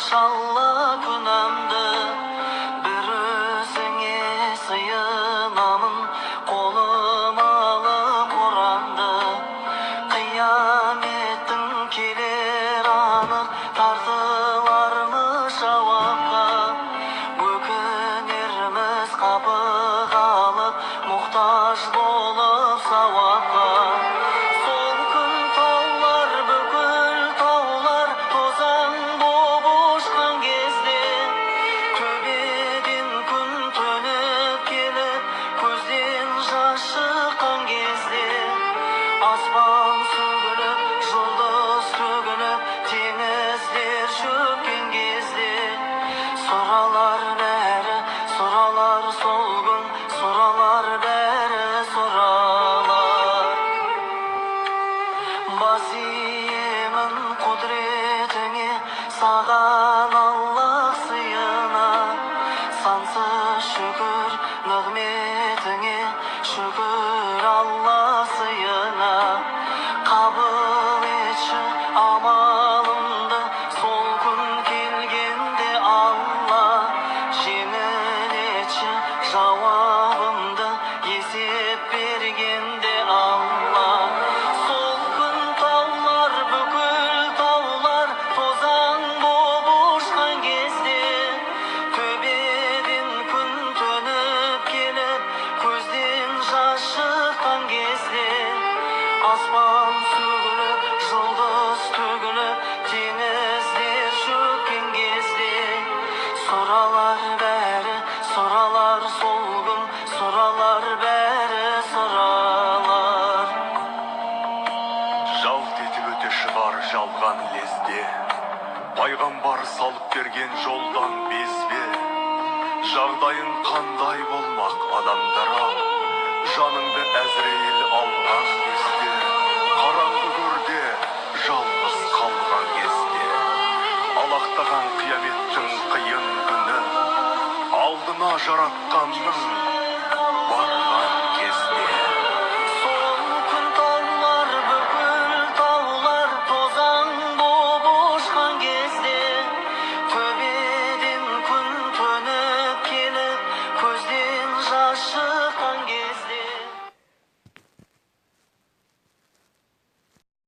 Şalla günəmdi bir özüne sıyınamın kolum alıp Kur'an'dı kıyametin keler anır tartılarmış avapka bökünürmüz kapı kalıp muhtaç bolup savapka. Asman sөгülüp, жұлдыз төгіліп, теңіздер шөккен кезде сұралар бәрі, сұралар сол күн, сұралар бәрі, сұралар. Бас иемін құдіретіңе, саған Аллах сыйына, сансыз шүкір нығметіңе, шүкір Аллах сыйына. Kabul etші амалымды, сол күн келгенде Алла, жеңіл етші жауабымды, есеп бергенде Алла. Сол күн таулар, бүкіл таулар тозаң боп ұшқан кезде төбеден күн төніп келіп, көзден жас шыққан кезде аспан сөгіліп, жұлдыз төгіліп, теңіздер шөккен кезде сұралар бәрі, сұралар сол күн, сұралар бәрі, сұралар. Жалт етіп өте шығар жалған лезде, пайғамбар салып берген жолдан безбе. Жағдайың қандай болмақ адамдарға, жаныңды Әзірейіл алған кезде, қараңғы көрде жалғыз қалған кезде, алақтаған қияметтің қиын күні, алдына жаратқанның бар